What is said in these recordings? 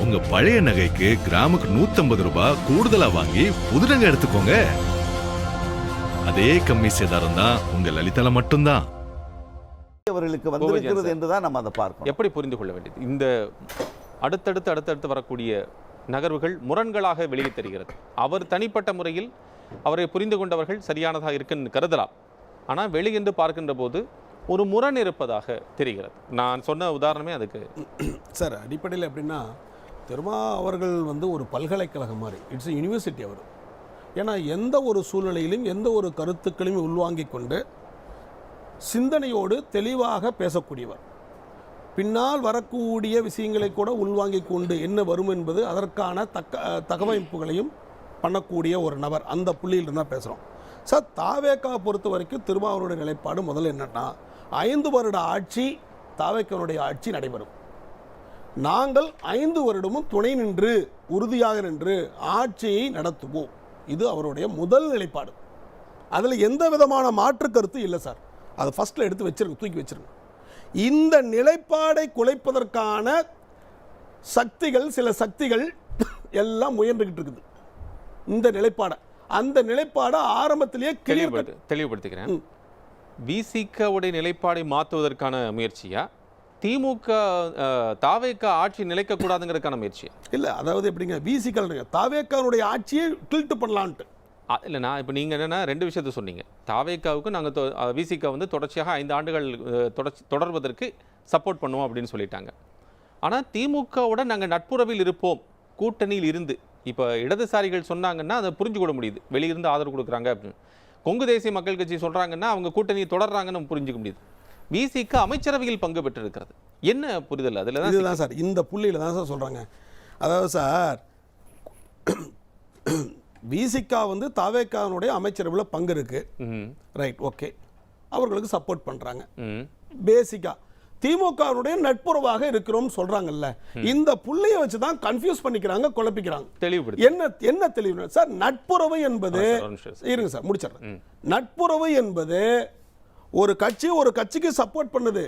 உங்க பழைய நகைக்கு கிராமுக்கு 150 ரூபாய் கூடுதலா வாங்கி புது நகை எடுத்துக்கோங்க. அதே கம்மி சேதாரம் தான் உங்க லலிதால மட்டும்தான். அவர்களுக்கு வந்திருக்கிறது என்றுதான் நம்ம அதை பார்க்கணும். எப்படி புரிந்து கொள்ள வேண்டியது இந்த அடுத்தடுத்து வரக்கூடிய நகர்வுகள் முரண்களாக வெளியே தெரிகிறது. அவர் தனிப்பட்ட முறையில் அவரை புரிந்து கொண்டவர்கள் சரியானதாக இருக்குன்னு கருதலாம். ஆனால் வெளியென்று பார்க்கின்ற போது ஒரு முரண் இருப்பதாக தெரிகிறது. நான் சொன்ன உதாரணமே அதுக்கு சார். அடிப்படையில் எப்படின்னா, திருமா அவர்கள் ஒரு பல்கலைக்கழகம் மாதிரி, இட்ஸ் யூனிவர்சிட்டி. அவர் ஏன்னா எந்த ஒரு சூழ்நிலையிலும் எந்த ஒரு கருத்துக்களையும் உள்வாங்கிக் கொண்டு சிந்தனையோடு தெளிவாக பேசக்கூடியவர். பின்னால் வரக்கூடிய விஷயங்களை கூட உள்வாங்கிக் கொண்டு என்ன வரும் என்பது அதற்கான தகவமைப்புகளையும் பண்ணக்கூடிய ஒரு நபர். அந்த புள்ளியில் தான் பேசுகிறோம் சார். தாவேக்கா பொறுத்த வரைக்கும் திருமாவளவனுடைய நிலைப்பாடு முதல்ல என்னன்னா, 5 வருட ஆட்சி தாவேக்காவுடைய ஆட்சி நடைபெறும். நாங்கள் 5 வருடமும் துணை நின்று உறுதியாக நின்று ஆட்சியை நடத்துவோம். இது அவருடைய முதல் நிலைப்பாடு. அதில் எந்த விதமான மாற்று கருத்து இல்லை சார். அதை ஃபர்ஸ்ட்ல எடுத்து வச்சிருங்க, தூக்கி வச்சிருங்க. இந்த நிலைப்பாடை குலைப்பதற்கான சக்திகள், சில சக்திகள் எல்லாம் முயன்றுகிட்டு இருக்குது. இந்த நிலைப்பாடை, அந்த நிலைப்பாடை ஆரம்பத்திலேயே தெளிவுபடுத்திக்கிறேன். விசிகவுடைய நிலைப்பாடை மாற்றுவதற்கான முயற்சியா, திமுக தாவேக்கா ஆட்சி நிலைக்கக்கூடாதுங்கிறதுக்கான முயற்சியா? இல்லை, அதாவது எப்படிங்க, விசிக தாவேக்காவுடைய ஆட்சியை டில்ட் பண்ணலான்ட்டு இல்லை. நான் இப்போ நீங்கள் என்னென்னா 2 விஷயத்தை சொன்னீங்க. தாவேக்காவுக்கு நாங்கள் விசிக தொடர்ச்சியாக 5 ஆண்டுகள் தொடர்வதற்கு சப்போர்ட் பண்ணுவோம் அப்படின்னு சொல்லிட்டாங்க. ஆனால் திமுகவோட நாங்கள் நட்புறவில் இருப்போம் கூட்டணியில் இருந்து, இப்போ இடதுசாரிகள் சொன்னாங்கன்னா அதை புரிஞ்சுக்கூட முடியுது, வெளியிருந்து ஆதரவு கொடுக்குறாங்க அப்படின்னு. கொங்கு தேசிய மக்கள் கட்சி சொல்கிறாங்கன்னா அவங்க கூட்டணியை தொடர்றாங்கன்னு புரிஞ்சுக்க முடியுது. விசிக அமைச்சரவையில் பங்கு பெற்று இருக்கிறது. என்ன புரிதல் அதில் தான்? இதுதான் சார், இந்த புள்ளியில் தான் சார் சொல்கிறாங்க. அதாவது சார், விசிக தாவேக்காவுடைய அமைச்சரவையில் பங்கு இருக்கு, ரைட், ஓகே, அவர்களுக்கு சப்போர்ட் பண்ணுறாங்க. பேசிக்கா திமுகவுடைய நட்புறவாக இருக்கிறோம் சொல்றாங்கல்ல, இந்த புள்ளியை வச்சு தான் கன்ஃபியூஸ் பண்ணிக்கிறாங்க, குழப்பிக்கிறாங்க. என்ன தெளிவு சார்? நட்புறவு என்பது, இருங்க சார் முடிச்சிடுறேன். நட்புறவு என்பது ஒரு கட்சிக்கு சப்போர்ட் பண்ணுது.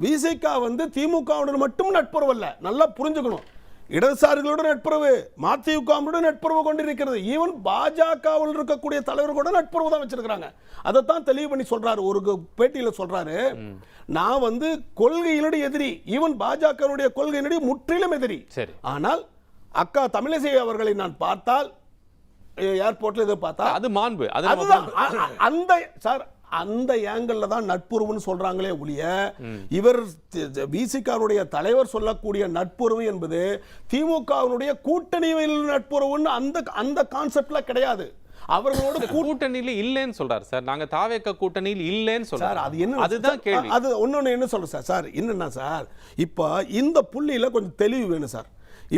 விசிக திமுகவுடன் மட்டும் நட்புறவு அல்ல, நல்லா புரிஞ்சுக்கணும். இடதுசாரிகளோட நட்புறவு, மதிமுக நட்புறவு கொண்டிருக்கிறது. ஈவன் பாஜகவில் இருக்கக்கூடிய தலைவர்களோட நட்புறவு தான் வச்சிருக்காங்க. அதைத்தான் தெளிவு பண்ணி சொல்றாரு. ஒரு பேட்டியில் சொல்றாரு, நான் கொள்கையினுடைய எதிரி, ஈவன் பாஜகவுடைய கொள்கையினுடைய முற்றிலும் எதிரி. ஆனால் அக்கா தமிழிசை அவர்களை நான் பார்த்தால், ஏர்போர்ட்ல இதை பார்த்தா அது மாண்பு, அந்த சார் அந்த ஏங்கல்ல தான் நட்புறவுன்னு சொல்றாங்களே ஒழிய, இவர் விசிகவுடைய தலைவர் சொல்லக்கூடிய நட்புறவு என்பது திமுகவுடைய கூட்டணியில் நட்புறவுன்னு அந்த கான்செப்ட்ல கிடையாது. அவர்களோட கூட்டணியில் இல்லைன்னு சொல்றாரு சார். நாங்க தாவேக்கா கூட்டணியில் இல்லைன்னு சொல்றாரு. அது என்ன, அதுதான் கேள்வி. அது ஒன்னொன்னு என்ன சொல்ற சார், என்னன்னா சார், இப்ப இந்த புள்ளியில கொஞ்சம் தெளிவு வேணும் சார்.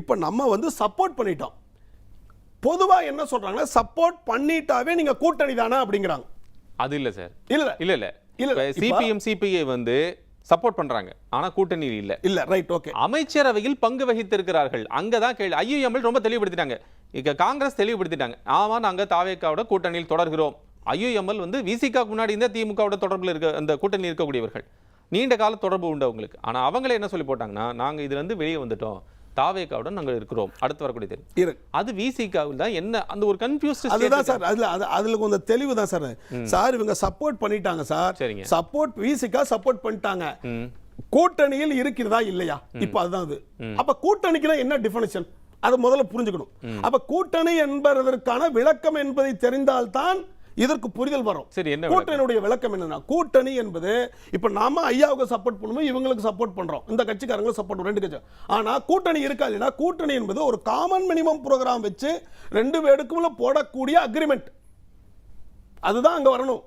இப்ப நம்ம சப்போர்ட் பண்ணிட்டோம். பொதுவா என்ன சொல்றாங்கன்னா, சப்போர்ட் பண்ணிட்டாவே நீங்க கூட்டணி தானே அப்படிங்கிறாங்க. அது இல்ல சார். இல்ல சிபிஎம் சிபிஐ சப்போர்ட் பண்றாங்க, ஆனா கூட்டணியில் இல்ல, ரைட், ஓகே. அமைச்சரவையில் பங்கு வகித்திருக்கிறார்கள். அங்கதான் கேள்வி. ஐயுஎம்எல் ரொம்ப தெளிவுபடுத்திட்டாங்க, இங்க காங்கிரஸ் தெளிவுபடுத்திட்டாங்க. ஆமா, நாங்க தாவேக்காவோட கூட்டணியில் தொடர்கிறோம். ஐயுஎம்எல் விசிக முன்னாடி இந்த திமுகவோட தொடர்பில் இருக்க அந்த கூட்டணியில் இருக்கக்கூடியவர்கள், நீண்ட கால தொடர்பு உண்டு அவங்களுக்கு. ஆனா அவங்களே என்ன சொல்லி போட்டாங்கன்னா, நாங்க இதுல வெளியே வந்துட்டோம், தாவேக்காவுடன் நாங்கள் இருக்கிறோம், அடுத்து வரக்கூடிய தெரியும். அது விசிகாவில் தான் என்ன அந்த ஒரு கன்ஃபியூஸ்ட். அதுதான் சார், அதுல கொஞ்சம் தெளிவு தான் சார். சார் இவங்க சப்போர்ட் பண்ணிட்டாங்க சார், சப்போர்ட் விசிகா சப்போர்ட் பண்ணிட்டாங்க. கூட்டணியில் இருக்கிறதா இல்லையா? இப்ப அதுதான் அது. அப்ப கூட்டணிக்கு என்ன டிஃபரன்ஷியல், அதை முதல்ல புரிஞ்சுக்கணும். அப்ப கூட்டணி என்பதற்கான விளக்கம் என்பதை தெரிந்தால்தான் இதற்கு புரிதல் வரும். சரி, என்ன கூட்டணியுடைய விளக்கம் என்னன்னா, கூட்டணி என்பது இப்ப நாம ஐயாவுக்கு சப்போர்ட் பண்ணுவோம், இவங்களுக்கு சப்போர்ட் பண்றோம், இந்த கட்சிக்காரங்களுக்கு சப்போர்ட், 2 கட்சி. ஆனா கூட்டணி இருக்கா இல்லைன்னா, கூட்டணி என்பது ஒரு காமன் மினிமம் ப்ரோக்ராம் வச்சு 2 பேருக்குள்ள போடக்கூடிய அக்ரிமெண்ட். அதுதான் அங்க வரணும்,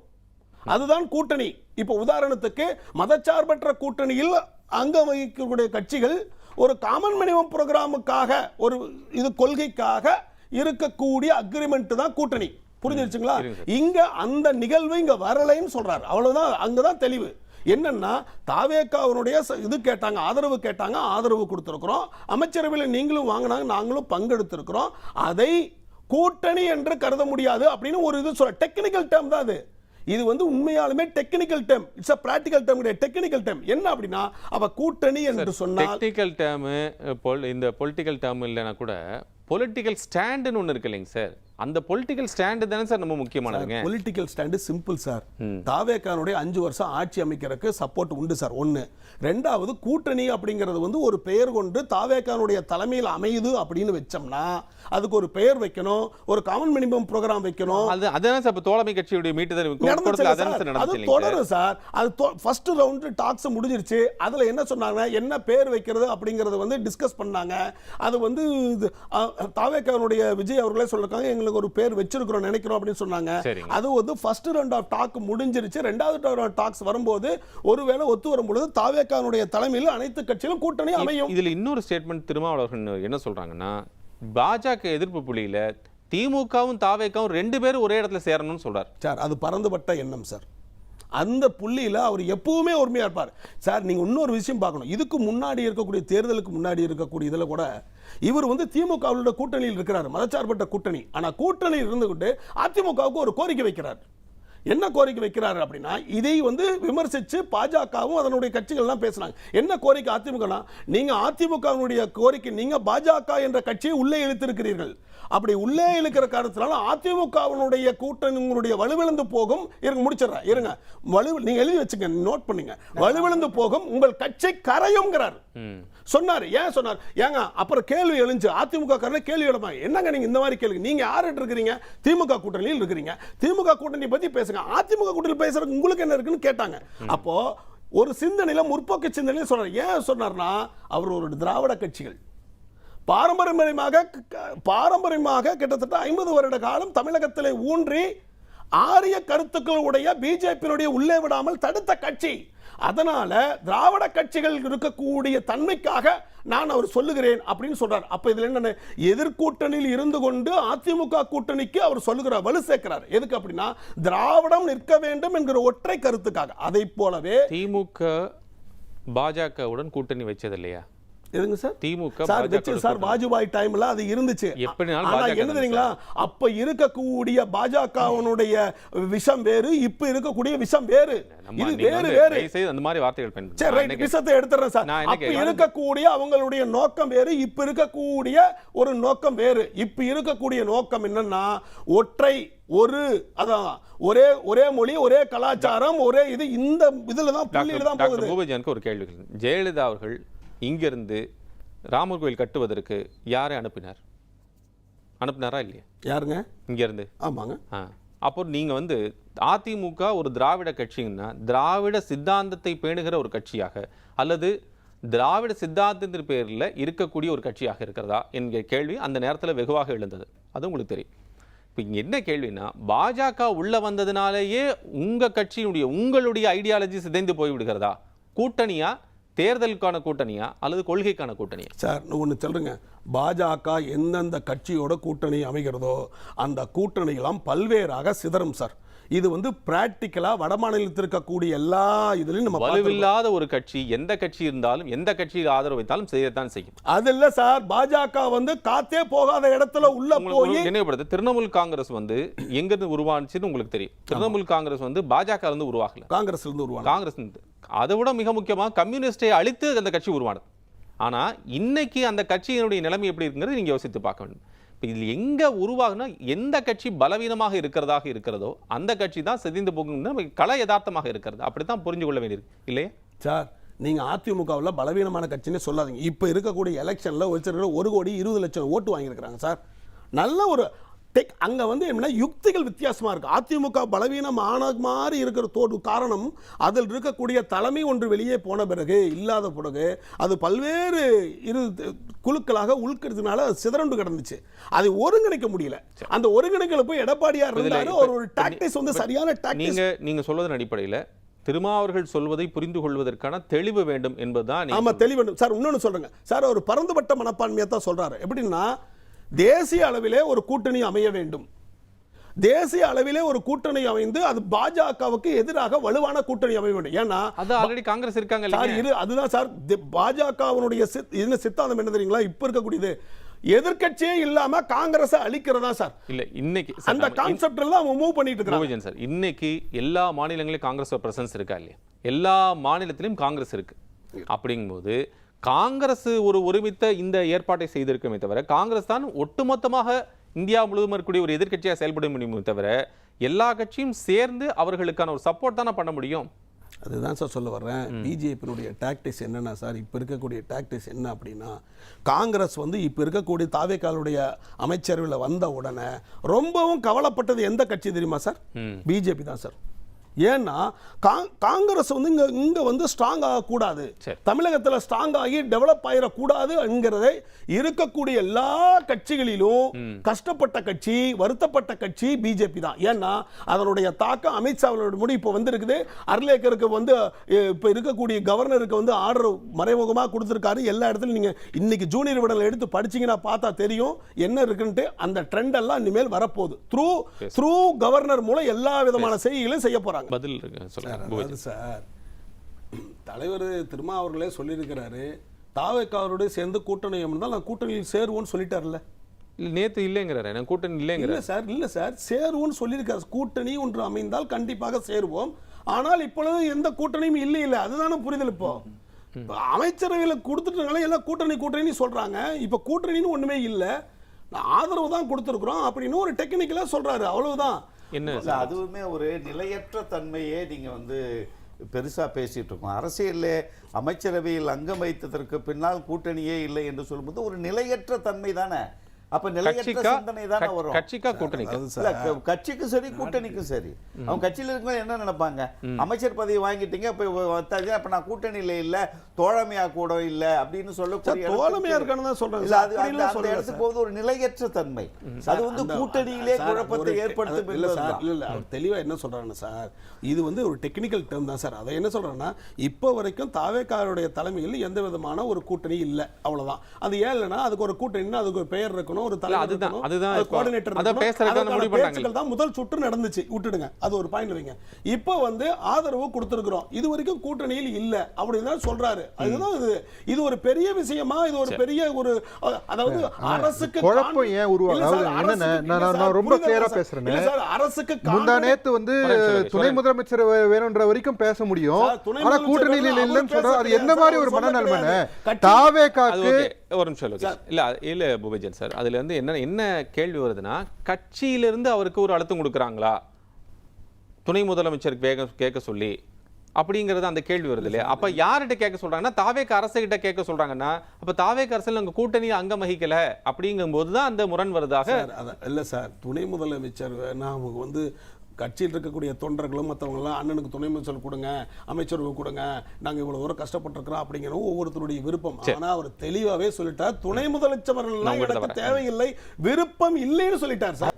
அதுதான் கூட்டணி. இப்ப உதாரணத்துக்கு மதச்சார்பற்ற கூட்டணியில் அங்க வகிக்கக்கூடிய கட்சிகள் ஒரு காமன் மினிமம் ப்ரோக்ராமுக்காக, ஒரு இது கொள்கைக்காக இருக்கக்கூடிய அக்ரிமெண்ட் தான் கூட்டணி. புரிஞ்சிருச்சுங்களா? இங்க அந்த நிகழ்வு இங்க வரலைன்னு சொல்றாரு, அவ்வளவுதான். அங்கதான் தெளிவு என்னன்னா, தாவேக்காவுடைய இது கேட்டாங்க, ஆதரவு கேட்டாங்க, ஆதரவு கொடுத்திருக்கிறோம். அமைச்சரவையில் நீங்களும் வாங்கினாங்க, நாங்களும் பங்கெடுத்திருக்கிறோம். அதை கூட்டணி என்று கருத முடியாது அப்படின்னு ஒரு இது சொல்ற டெக்னிக்கல் டேர்ம் தான் அது. இது வந்து உண்மையாலுமே technical term, it's a practical term கிடையாது, டெக்னிக்கல் டேர்ம். என்ன அப்படின்னா அவ கூட்டணி என்று சொன்னால் டெக்னிக்கல் டேர்ம், இந்த பொலிட்டிக்கல் டேர்ம் இல்லைன்னா கூட பொலிட்டிக்கல் ஸ்டாண்டுன்னு ஒன்று இருக்கு இல்லைங்க சார், அந்த பொலிட்டிக்கல் ஸ்டாண்டு தானே சார் ரொம்ப முக்கியமானதுங்க. Political stand simple sir. தாவேக்கானுடைய 5 வருஷம் ஆட்சி அமைக்கிறதுக்கு சப்போர்ட் உண்டு சார், ஒன்று. ரெண்டாவது, கூட்டணி அப்படிங்கிறது வந்து ஒரு பெயர் கொண்டு தாவேக்கானுடைய தலைமையில் அமையுது அப்படின்னு வச்சோம்னா அதுக்கு ஒரு பெயர் வைக்கணும், ஒரு காமன் மினிமம் ப்ரோக்ராம் வைக்கணும். அதுதான் சார் தோழமை கட்சியுடைய மீட்டுதல் அது தொடரும் சார். அது ஃபர்ஸ்ட் ரவுண்ட் டாக்ஸ் முடிஞ்சிருச்சு. அதுல என்ன சொன்னாங்க, என்ன பேர் வைக்கிறது அப்படிங்கறது வந்து டிஸ்கஸ் பண்ணாங்க. அது வந்து தாவேக்கானுடைய விஜய் அவர்களே சொல்லிருக்காங்க, எங்களுக்கு ஒரு பேர் வச்சிருக்கிறோம் நினைக்கிறோம் அப்படின்னு சொன்னாங்க. அது வந்து ஃபர்ஸ்ட் ரவுண்ட் ஆஃப் டாக் முடிஞ்சிருச்சு. ரெண்டாவது ரவுண்ட் டாக்ஸ் வரும்போது ஒருவேளை ஒத்து வரும்போது தாவேக்கானுடைய தலைமையில் அனைத்து கட்சிகளும் கூட்டணி அமையும். இதுல இன்னொரு ஸ்டேட்மெண்ட் திருமாவளவர்கள் என்ன சொல்றாங்கன்னா, பாஜக எதிர்ப்பு புள்ளியில திமுகவும் தாவேக்காவும் 2 பேரும் ஒரே இடத்துல சேரணும்னு சொல்றாரு சார். அது பரந்துபட்ட எண்ணம் சார். அந்த புள்ளியில அவர் எப்பவுமே உரிமையா இருப்பார் சார். நீங்க இன்னொரு விஷயம் பார்க்கணும், இதுக்கு முன்னாடி இருக்கக்கூடிய தேர்தலுக்கு முன்னாடி இருக்கக்கூடிய இதுல கூட இவர் வந்து திமுகவோட கூட்டணியில் இருக்கிறார், மதச்சார்பற்ற கூட்டணி. ஆனா கூட்டணியில் இருந்துகிட்டு அதிமுகவுக்கு ஒரு கோரிக்கை வைக்கிறார். என்ன கோரிக்கை வைக்கிறார் அப்படின்னா, இதை வந்து விமர்சிச்சு பாஜகவும் அதனுடைய கட்சிகள்லாம் பேசுறாங்க. என்ன கோரிக்கை அதிமுகனா, நீங்க அதிமுகவுடைய கோரிக்கை, நீங்க பாஜக என்ற கட்சியை உள்ளே இழுத்திருக்கிறீர்கள். அப்படி உள்ளே இழுக்கிற காரணத்தினால அதிமுகவினுடைய கூட்டணிகளுடைய வலுவிழந்து போகும். இருங்க முடிச்சிடறேன், இருங்க. நீங்க எழுதி வச்சுங்க, நோட் பண்ணுங்க. வலுவிழந்து போகும், உங்கள் கட்சி கரையும்ங்கிறார் சொன்னார். ஏன் சொன்னார்? ஏங்க அப்புறம் கேள்வி எழுந்து அதிமுக காரங்க கேள்வி எழுமா, என்னங்க நீங்க இந்த மாதிரி கேள்வி, நீங்க யார்கிட்ட இருக்கிறீங்க? திமுக கூட்டணியில் இருக்கிறீங்க, திமுக கூட்டணி பத்தி பேசுங்க, அதிமுக கூட்டணி பேசுறதுக்கு உங்களுக்கு என்ன இருக்குன்னு கேட்டாங்க. அப்போ ஒரு சிந்தனையில, முற்போக்கு சிந்தனையில சொன்னார். ஏன் சொன்னார்னா, அவர் ஒரு திராவிட கட்சிகள் பாரம்பரியமாக கிட்டத்தட்ட 50 வருட காலம் தமிழகத்திலே ஊன்றி ஆரிய கருத்துக்களுடைய பிஜேபியினுடைய உள்ளே விடாமல் தடுத்த கட்சி. அதனால திராவிட கட்சிகள் இருக்கக்கூடிய தன்மைக்காக நான் அவர் சொல்லுகிறேன் அப்படின்னு சொல்றார். அப்ப இதுல என்ன, எதிர்கூட்டணியில் இருந்து கொண்டு அதிமுக கூட்டணிக்கு அவர் சொல்லுகிறார், வலு சேர்க்கிறார். எதுக்கு அப்படின்னா, திராவிடம் நிற்க வேண்டும் என்கிற ஒற்றை கருத்துக்காக. அதை போலவே திமுக பாஜகவுடன் கூட்டணி வச்சது இல்லையா? எதுங்க சார்? திமுக சார் வாஜ்பாய் டைம்ல அது இருந்துச்சு. ஆனா என்ன தெரியுங்களா, அப்ப இருக்கக்கூடிய பாஜகவுடைய விஷம் வேறு, இப்ப இருக்கக்கூடிய விஷம் வேறு. இது வேறு வேறு. அந்த மாதிரி வார்த்தைகள் பயன்படுத்த. சரி ரைட், விஷத்தை எடுத்துறேன் சார். அப்ப இருக்கக்கூடிய அவங்களுடைய நோக்கம் வேறு, இப்ப இருக்கக்கூடிய ஒரு நோக்கம் வேறு. இப்ப இருக்கக்கூடிய நோக்கம் என்னன்னா, ஒற்றை ஒரு அதான் ஒரே மொழி, ஒரே கலாச்சாரம், ஒரே இது. இந்த இதுல தான் புள்ளியில தான் போகுது. பூபதிக்கு ஒரு கேள்வி. ஜெயலலிதா அவர்கள் இங்கிருந்து ராமர் கோயில் கட்டுவதற்கு யாரை அனுப்பினாரா இல்லையா? யாருங்க? இங்கிருந்து. ஆமாங்க. அப்போ நீங்க வந்து அதிமுக ஒரு திராவிட கட்சிங்கன்னா, திராவிட சித்தாந்தத்தை பேணுகிற ஒரு கட்சியாக அல்லது திராவிட சித்தாந்தத்தின் பேரில் இருக்கக்கூடிய ஒரு கட்சியாக இருக்கிறதா என்கிற கேள்வி அந்த நேரத்தில் வெகுவாக எழுந்தது. அது உங்களுக்கு தெரியும். இப்போ இங்கே என்ன கேள்வினா, பாஜக உள்ள வந்ததுனாலேயே உங்களுடைய ஐடியாலஜி சிதைந்து போய்விடுகிறதா? கூட்டணியா, தேர்தலுக்கான கூட்டணியா அல்லது கொள்கைக்கான கூட்டணியா? சார் ஒன்று சொல்லுங்க, பாஜக எந்தெந்த கட்சியோட கூட்டணி அமைகிறதோ அந்த கூட்டணியெல்லாம் பல்வேறாக சிதறும் சார். இது வந்து பிராக்டிக்கலா வடமாநிலத்தில் இருக்கக்கூடிய எல்லா இதுலையும் நம்ம வலுவில்லாத ஒரு கட்சி, எந்த கட்சி இருந்தாலும் எந்த கட்சியில் ஆதரவு வைத்தாலும் செய்யத்தான் செய்யும். அது இல்ல சார், பாஜக வந்து காத்தே போகாத இடத்துல உள்ள போய் நினைவுபடுத்து. திரிணாமுல் காங்கிரஸ் வந்து எங்கிருந்து உருவானுச்சுன்னு உங்களுக்கு தெரியும். திரிணாமுல் காங்கிரஸ் வந்து பாஜக இருந்து உருவாகல, காங்கிரஸ்ல இருந்து உருவான. காங்கிரஸ் அதை விட மிக முக்கியமாக கம்யூனிஸ்டை அழித்து அந்த கட்சி உருவானது. ஆனா இன்னைக்கு அந்த கட்சியினுடைய நிலைமை எப்படி இருக்குங்கிறது நீங்க யோசித்து பார்க்க வேண்டும். இப்போ இதில் எங்கே உருவாகுனா, எந்த கட்சி பலவீனமாக இருக்கிறதோ அந்த கட்சி தான் சிதைந்து போகும்னு கல யதார்த்தமாக இருக்கிறது. அப்படித்தான் புரிஞ்சு கொள்ள வேண்டியிருக்கு இல்லையா சார்? நீங்கள் அதிமுகவில் பலவீனமான கட்சின்னு சொல்லாதீங்க. இப்போ இருக்கக்கூடிய எலெக்ஷனில் வச்சிருக்கிற 1,20,00,000 ஓட்டு வாங்கியிருக்கிறாங்க சார். நல்ல ஒரு அங்கே வந்து என்ன யுக்திகள் வித்தியாசமாக இருக்குது. அதிமுக பலவீனமான மாதிரி இருக்கிற காரணம் அதில் இருக்கக்கூடிய தலைமை ஒன்று வெளியே போன பிறகு, இல்லாத பிறகு அது பல்வேறு குழுக்களாக உள்கிறதுனால சிதறண்டு கிடந்துச்சு. அதை ஒருங்கிணைக்க முடியல. அந்த ஒருங்கிணைக்கல போய் எடப்பாடியார் இருந்தாரு. ஒரு டாக்டிக்ஸ் வந்து சரியான டாக்டிக்ஸ். நீங்க சொல்வதன் அடிப்படையில் திருமாவர்கள் சொல்வதை புரிந்து கொள்வதற்கான தெளிவு வேண்டும் என்பதுதான். ஆமா, தெளிவு வேண்டும் சார். இன்னொன்று சொல்றேங்க சார், ஒரு பரந்துபட்ட மனப்பான்மையை தான் சொல்றாரு. எப்படின்னா, தேசிய அளவிலே ஒரு கூட்டணி அமைய வேண்டும். தேசிய அளவிலே ஒரு கூட்டணி அமைந்து அது பாஜகவுக்கு எதிராக வலுவான கூட்டணி அமைய வேண்டும். ஏன்னா அது ஆல்ரெடி காங்கிரஸ் இருக்காங்க. அதுதான் சார் பாஜகவினுடைய சித்தாந்தம் என்ன தெரியுங்களா? இப்ப இருக்கக்கூடியது எதிர்க்கட்சியே இல்லாம காங்கிரஸ் அழிக்கிறதா சார்? இல்ல இன்னைக்கு அந்த கான்செப்ட்ல அவங்க மூவ் பண்ணிட்டு இருக்காங்க சார். இன்னைக்கு எல்லா மாநிலங்களிலும் காங்கிரஸ் பிரசன்ஸ் இருக்கா இல்லையா? எல்லா மாநிலத்திலும் காங்கிரஸ் இருக்கு. அப்படிங்கும்போது காங்கிரஸ் ஒரு ஒருமித்த இந்த ஏற்பாட்டை செய்திருக்குமே தவிர, காங்கிரஸ் தான் ஒட்டுமொத்தமாக இந்தியா முழுவதும் இருக்கக்கூடிய ஒரு எதிர்க்கட்சியாக செயல்பட முடியுமே தவிர, எல்லா கட்சியும் சேர்ந்து அவர்களுக்கான ஒரு சப்போர்ட் தானே பண்ண முடியும். அதுதான் சார் சொல்ல வர்றேன். பிஜேபியினுடைய டாக்டிக்ஸ் என்னன்னா சார், இப்போ இருக்கக்கூடிய டாக்டிக்ஸ் என்ன அப்படின்னா, காங்கிரஸ் வந்து இப்போ இருக்கக்கூடிய தாவேக்காலுடைய அமைச்சரவையில் வந்த உடனே ரொம்பவும் கவலைப்பட்டது எந்த கட்சி தெரியுமா சார்? பிஜேபி தான் சார். ஏன்னா காங்கிரஸ் வந்து இங்க வந்து ஸ்ட்ராங் ஆகக்கூடாது, தமிழகத்தில் ஸ்ட்ராங் ஆகி டெவலப் ஆயிடக்கூடாது என்கிறதை இருக்கக்கூடிய எல்லா கட்சிகளிலும் கஷ்டப்பட்ட கட்சி, வருத்தப்பட்ட கட்சி பிஜேபி தான். ஏன்னா அதனுடைய தாக்கம் அமித்ஷாவோட முடி இப்போ வந்து இருக்குது. அர்லேக்கருக்கு வந்து இப்போ இருக்கக்கூடிய கவர்னருக்கு வந்து ஆர்டர் மறைமுகமாக கொடுத்துருக்காரு. எல்லா இடத்துலையும் நீங்கள் இன்னைக்கு ஜூனியர் விடலை எடுத்து படிச்சீங்கன்னா பார்த்தா தெரியும் என்ன இருக்குன்ட்டு. அந்த ட்ரெண்ட் எல்லாம் இனிமேல் வரப்போகுது. த்ரூ கவர்னர் மூலம் எல்லா விதமான செய்திகளையும் செய்ய போறாங்க. பதில் சார், தலைவர் திருமாவர்களே சொல்லியிருக்கிறாரு, தாவேக்காரோட சேர்ந்து கூட்டணி இருந்தால் நான் கூட்டணியில் சேருவோன்னு சொல்லிட்டார்ல. நேத்து இல்லைங்கிறாரு, நான் கூட்டணி இல்லைங்கிற சார். இல்ல சார், சேருவோன்னு சொல்லியிருக்காரு. கூட்டணி ஒன்று அமைந்தால் கண்டிப்பாக சேருவோம். ஆனால் இப்பொழுது எந்த கூட்டணியும் இல்லை. அதுதானே புரிதல். இப்போ அமைச்சரவையில் கொடுத்துட்டாங்களே எல்லாம் கூட்டணி சொல்றாங்க. இப்ப கூட்டணின்னு ஒண்ணுமே இல்லை, ஆதரவு தான் கொடுத்துருக்குறோம் அப்படின்னு ஒரு டெக்னிக்கலா சொல்றாரு. அவ்வளவுதான். என்ன அதுவுமே ஒரு நிலையற்ற தன்மையே நீங்க வந்து பெருசா பேசிட்டு இருக்கோம். அரசியல்ல அமைச்சரவையில் அங்கம் வைத்ததற்கு பின்னால் கூட்டணியே இல்லை என்று சொல்லும்போது ஒரு நிலையற்ற தன்மை தானே. அப்ப நிலையற்ற சிந்தனை தானே வரும். கட்சிக்கும் சரி கூட்டணிக்கும் சரி. அவங்க கட்சியில இருக்கவங்க என்ன நினைப்பாங்க, அமைச்சர் பதவி வாங்கிட்டீங்க அப்ப நான் கூட்டணியில இல்ல, தோழமையா கூட இல்ல அப்படின்னு சொல்லக்கூடிய தோழமையா இருக்கான்னு தான் சொல்றாங்க. அந்த இடத்துக்கு போது ஒரு நிலையற்ற தன்மை, அது வந்து கூட்டணியிலே குழப்பத்தை ஏற்படுத்தும். இல்ல தெளிவா என்ன சொல்றாங்க சார், இது வந்து ஒரு டெக்னிக்கல் டேர்ம் தான் சார். அதை என்ன சொல்றேன்னா, இப்போ வரைக்கும் தாவேக்காருடைய தலைமையில் எந்த விதமான ஒரு கூட்டணி இல்லை, அவ்வளவுதான். அது ஏன் இல்லைன்னா அதுக்கு ஒரு கூட்டணின்னா அதுக்கு ஒரு பெயர் இருக்கணும், ஒரு தலைவர் இருக்கணும், கோஆர்டினேட்டர் இருக்கணும். முதல் சுற்று நடந்துச்சு, விட்டுடுங்க, அது ஒரு பாயிண்ட் வைங்க. இப்போ வந்து ஆதரவு கொடுத்திருக்கிறோம், இது வரைக்கும் கூட்டணியில் இல்ல அப்படின்னு தான் சொல்றாரு. அதுதான் இது ஒரு பெரிய விஷயமா, இது ஒரு பெரிய ஒரு, அதாவது அரசுக்கு குழப்பம் ஏன் உருவாகுது? நான் ரொம்ப கிளியரா பேசுறேன். அரசுக்கு முந்தானேத்து வந்து துணை முதலமைச்சர் வேணும்ன்ற வரைக்கும் பேச முடியும், ஆனா கூட்டணியில் இல்லைன்னு சொல்றாரு. அது என்ன மாதிரி ஒரு மனநலமன தாவேக்காக்கு? ஒரு நிமிஷம் இல்ல பூபேஜன் சார், அதுல வந்து என்ன கேள்வி வருதுன்னா, கட்சியிலிருந்து அவருக்கு ஒரு அழுத்தம் கொடுக்குறாங்களா துணை முதலமைச்சருக்கு கேட்க சொல்லி அப்படிங்கிறது அந்த கேள்வி வருது இல்லையா? அப்ப யார்கிட்ட கேட்க சொல்றாங்கன்னா, தாவேக அரசு கிட்ட கேட்க சொல்றாங்கன்னா, அப்ப தாவேக அரசில் அங்க கூட்டணி அங்கம் வகிக்கல அப்படிங்கும் போதுதான் அந்த முரண் வருதாக. இல்ல சார், துணை முதலமைச்சர் அவங்க வந்து கட்சியில் இருக்கக்கூடிய தொண்டர்களும் மற்றவங்களாம் அண்ணனுக்கு துணை அமைச்சர் கொடுங்க, அமைச்சருக்கு கொடுங்க, நாங்கள் இவ்வளவு தூரம் கஷ்டப்பட்டிருக்கிறோம் அப்படிங்கிற ஒவ்வொருத்தருடைய விருப்பம். ஆனா அவர் தெளிவாவே சொல்லிட்டார், துணை முதலமைச்சர்கள் எனக்கு தேவையில்லை, விருப்பம் இல்லைன்னு சொல்லிட்டார் சார்.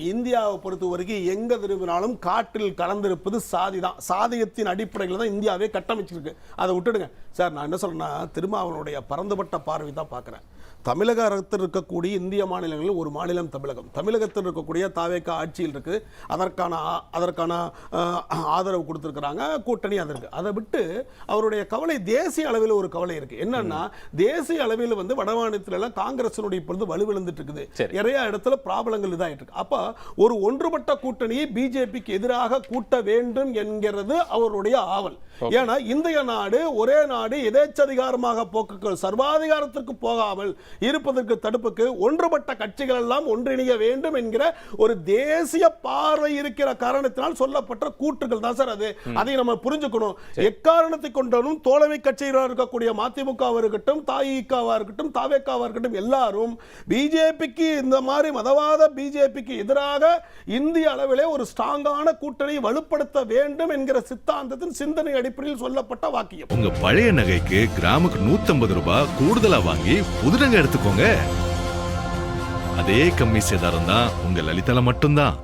இந்தியாவை பொறுத்த வரைக்கும் எங்க திரும்பினாலும் காற்றில் கலந்திருப்பது சாதி தான். சாதியத்தின் அடிப்படையில் தான் இந்தியாவே கட்டமைச்சிருக்கு. அதை விட்டுடுங்க சார். நான் என்ன சொல்றேன்னா, திருமாவளவனுடைய பரந்துபட்ட பார்வை தான் பார்க்குறேன். தமிழகத்தில் இருக்கக்கூடிய இந்திய மாநிலங்களில் ஒரு மாநிலம் தமிழகம். தமிழகத்தில் இருக்கக்கூடிய தாவேகா ஆட்சியில் இருக்கு, அதற்கான ஆதரவு கொடுத்துருக்குறாங்க, கூட்டணி அது இருக்கு. அதை விட்டு அவருடைய கவலை தேசிய அளவில் ஒரு கவலை இருக்கு. என்னன்னா, தேசிய அளவில் வந்து வடமாநிலத்தில் எல்லாம் காங்கிரசினுடைய இப்பொழுது வலுவிழந்துட்டு இருக்குது, நிறைய இடத்துல ப்ராப்ளங்கள் இதாயிட்டு இருக்கு. அப்ப ஒரு ஒன்றுபட்ட கூட்டணியை பிஜேபிக்கு எதிராக கூட்ட வேண்டும் என்கிறது அவருடைய ஆவல். ஏன்னா இந்திய நாடு ஒரே நாடு, எதேச்சதிகாரமாக போக்கு சர்வாதிகாரத்திற்கு போகாமல் இருப்பதற்கு தடுப்புக்கு ஒன்றுபட்ட கட்சிகள் எல்லாம் ஒன்றிணைய வேண்டும் என்கிற ஒரு தேசிய பார்வை இருக்கிற காரணத்தினால் சொல்லப்பட்ட கூற்றுகள் தான் சார் அது. அதை நம்ம புரிஞ்சுக்கணும். எக்காரணத்தை கொண்டாலும் தோழமை கட்சிகளாக இருக்கக்கூடிய மதிமுகவா இருக்கட்டும், தாயிகவா இருக்கட்டும், தாவேகாவா இருக்கட்டும், எல்லாரும் பிஜேபிக்கு இந்த மாதிரி மதவாத பிஜேபிக்கு எதிராக இந்திய அளவிலே ஒரு ஸ்ட்ராங்கான கூட்டணி வலுப்படுத்த வேண்டும் என்கிற சித்தாந்தத்தின் சிந்தனை அடிப்படையில் சொல்லப்பட்ட வாக்கியம். உங்க பழைய நகைக்கு கிராமுக்கு 150 ரூபாய் கூடுதலா வாங்கி புது நகை எடுத்துக்கோங்க. அதே கம்மி சேதாரம் தான் உங்க லலிதால மட்டும்தான்.